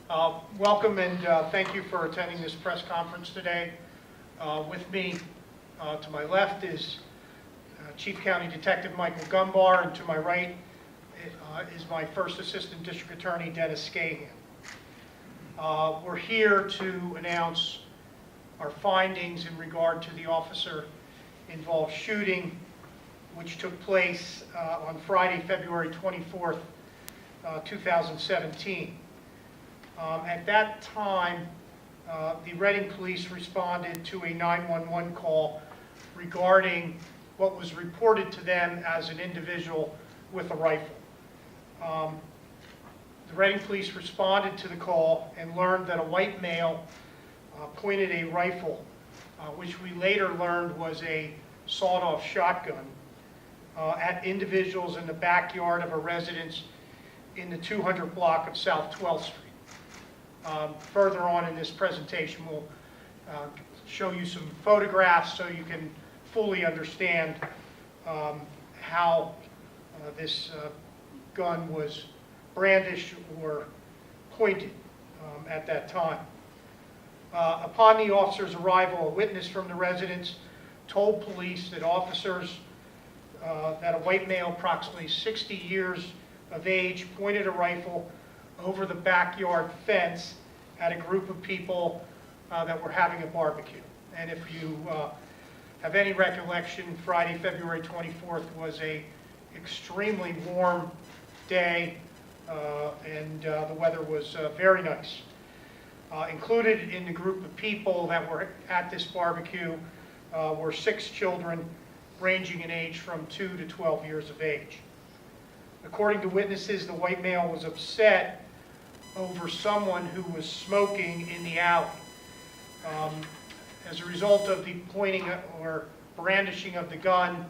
Welcome and thank you for attending this press conference today. With me to my left is Chief County Detective Michael Gumbar, and to my right is my First Assistant District Attorney Dennis Scahan. We're here to announce our findings in regard to the officer-involved shooting which took place on Friday, February 24th, 2017. At that time, the Reading Police responded to a 911 call regarding what was reported to them as an individual with a rifle. The Reading Police responded to the call and learned that a white male pointed a rifle, which we later learned was a sawed-off shotgun, at individuals in the backyard of a residence in the 200 block of South 12th Street. Further on in this presentation, we'll show you some photographs so you can fully understand how this gun was brandished or pointed at that time. Upon the officer's arrival, a witness from the residence told police that that a white male approximately 60 years of age pointed a rifle over the backyard fence at a group of people that were having a barbecue. And if you have any recollection, Friday, February 24th was an extremely warm day, and the weather was very nice. Included in the group of people that were at this barbecue were 6 children ranging in age from 2 to 12 years of age. According to witnesses, the white male was upset over someone who was smoking in the alley. As a result of the pointing or brandishing of the gun,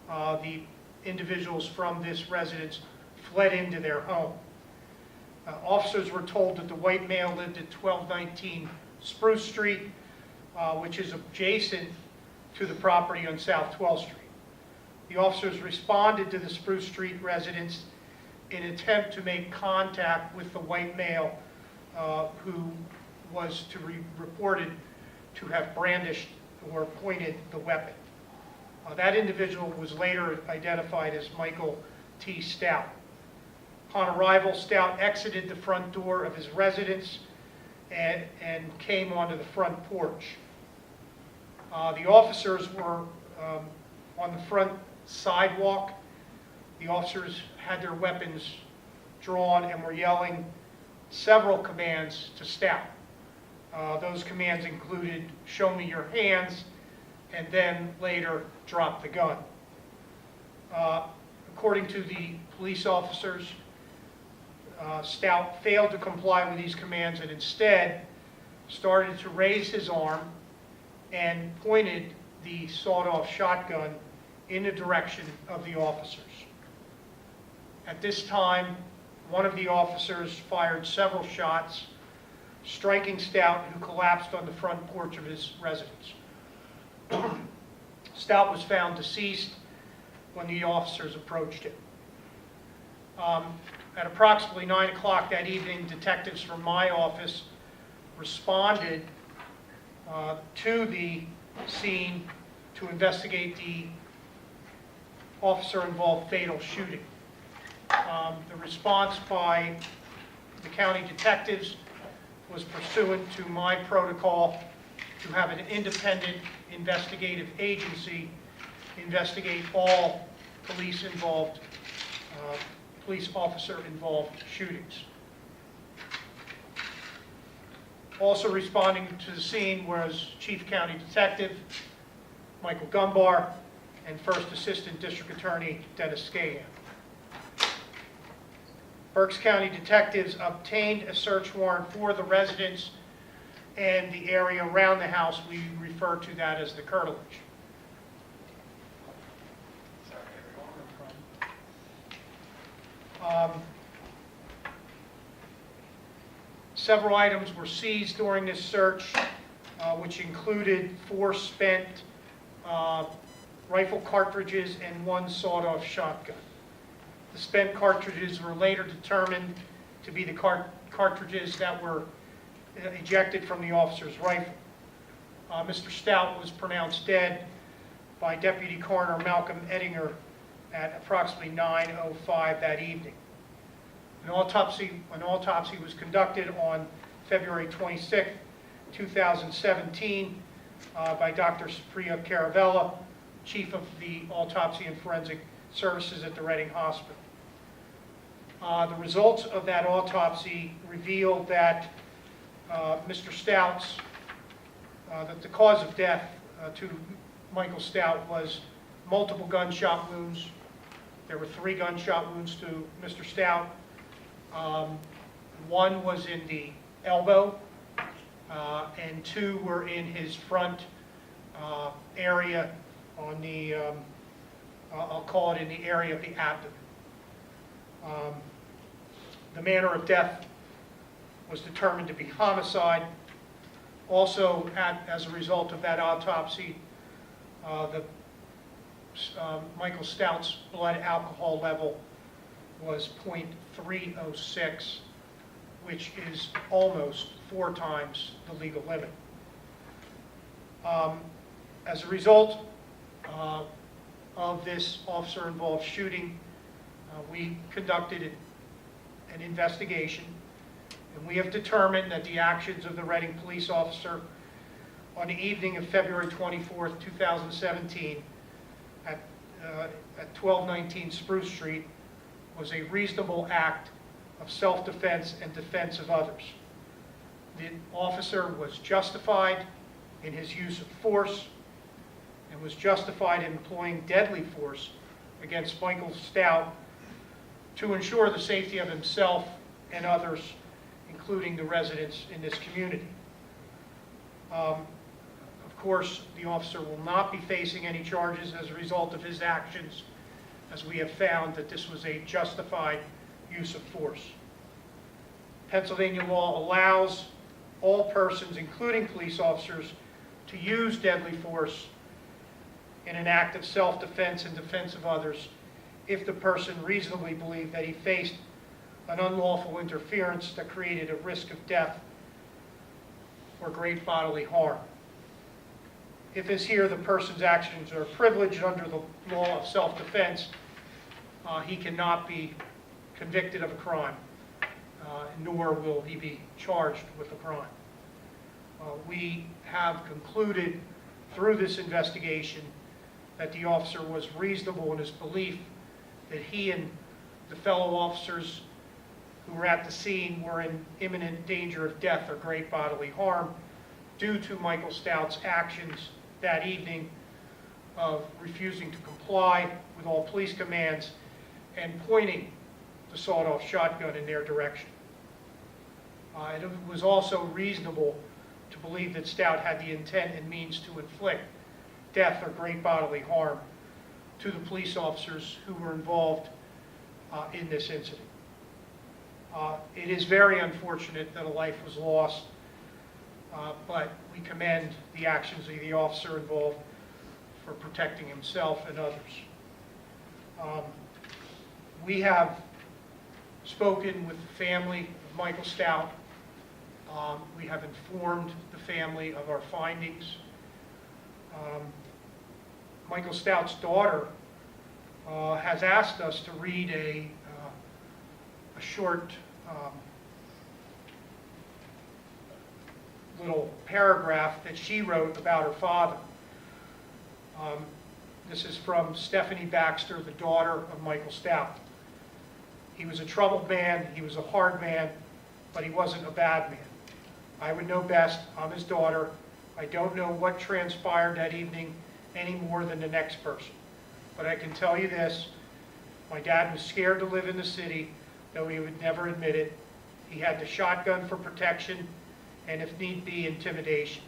the individuals from this residence fled into their home. Officers were told that the white male lived at 1219 Spruce Street, which is adjacent to the property on South 12th Street. The officers responded to the Spruce Street residence in an attempt to make contact with the white male who was reported to have brandished or pointed the weapon. That individual was later identified as Michael T. Stoudt. Upon arrival, Stoudt exited the front door of his residence and came onto the front porch. The officers were on the front sidewalk. The officers had their weapons drawn and were yelling several commands to Stoudt. Those commands included, "Show me your hands," and then later, "Drop the gun." According to the police officers, Stoudt failed to comply with these commands and instead started to raise his arm and pointed the sawed-off shotgun in the direction of the officers. At this time, one of the officers fired several shots, striking Stoudt, who collapsed on the front porch of his residence. Stoudt was found deceased when the officers approached him. At approximately 9 o'clock that evening, detectives from my office responded to the scene to investigate the officer-involved fatal shooting. The response by the county detectives was pursuant to my protocol to have an independent investigative agency investigate all police officer-involved shootings. Also responding to the scene was Chief County Detective Michael Gumbar and First Assistant District Attorney Dennis Scahan. Berks County detectives obtained a search warrant for the residence and the area around the house. We refer to that as the curtilage. Several items were seized during this search, which included 4 spent rifle cartridges and 1 sawed-off shotgun. The spent cartridges were later determined to to be the cartridges that were ejected from the officer's rifle. Mr. Stoudt was pronounced dead by Deputy Coroner Malcolm Ettinger at approximately 9:05 that evening. An autopsy was conducted on February 26, 2017 by Dr. Supriya Caravella, Chief of the Autopsy and Forensic Services at the Reading Hospital. The results of that autopsy revealed that Mr. Stout's, that the cause of death to Michael Stoudt was multiple gunshot wounds. There were 3 gunshot wounds to Mr. Stoudt. One was in the elbow, and 2 were in his front area on the, I'll call it in the area of the abdomen. The manner of death was determined to be homicide. Also, as a result of that autopsy, Michael Stout's blood alcohol level was 0.306, which is almost 4 times the legal limit. As a result of this officer-involved shooting, we conducted an investigation, and we have determined that the actions of the Reading police officer on the evening of February 24th, 2017 at 1219 Spruce Street was a reasonable act of self-defense and defense of others. The officer was justified in his use of force and was justified in employing deadly force against Michael Stoudt to ensure the safety of himself and others, including the residents in this community. Of course, the officer will not be facing any charges as a result of his actions, as we have found that this was a justified use of force. Pennsylvania law allows all persons, including police officers, to use deadly force in an act of self-defense and defense of others if the person reasonably believed that he faced an unlawful interference that created a risk of death or great bodily harm. If, as here, the person's actions are privileged under the law of self-defense, he cannot be convicted of a crime, nor will he be charged with a crime. We have concluded through this investigation that the officer was reasonable in his belief that he and the fellow officers who were at the scene were in imminent danger of death or great bodily harm due to Michael Stout's actions that evening of refusing to comply with all police commands and pointing the sawed-off shotgun in their direction. It was also reasonable to believe that Stoudt had the intent and means to inflict death or great bodily harm to the police officers who were involved in this incident. It is very unfortunate that a life was lost, but we commend the actions of the officer involved for protecting himself and others. We have spoken with the family of Michael Stoudt. We have informed the family of our findings. Michael Stout's daughter has asked us to read a short little paragraph that she wrote about her father. This is from Stephanie Baxter, the daughter of Michael Stoudt. He was a troubled man, he was a hard man, but he wasn't a bad man. I would know best, I'm his daughter. I don't know what transpired that evening any more than the next person. But I can tell you this, my dad was scared to live in the city, though he would never admit it. He had the shotgun for protection and, if need be, intimidation.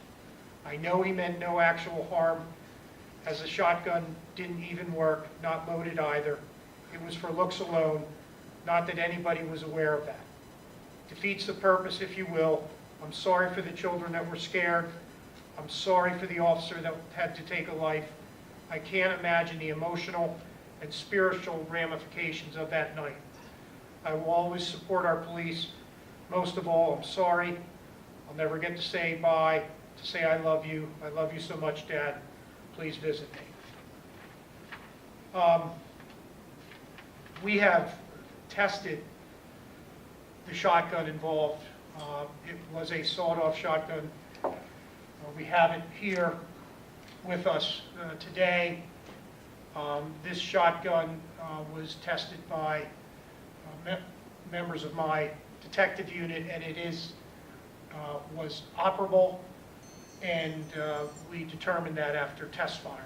I know he meant no actual harm, as the shotgun didn't even work, not loaded either. It was for looks alone, not that anybody was aware of that. Defeats the purpose, if you will. I'm sorry for the children that were scared. I'm sorry for the officer that had to take a life. I can't imagine the emotional and spiritual ramifications of that night. I will always support our police. Most of all, I'm sorry. I'll never get to say bye, to say I love you. I love you so much, Dad. Please visit me. We have tested the shotgun involved. It was a sawed-off shotgun. We have it here with us today. This shotgun was tested by members of my detective unit, and it was operable, and we determined that after test firing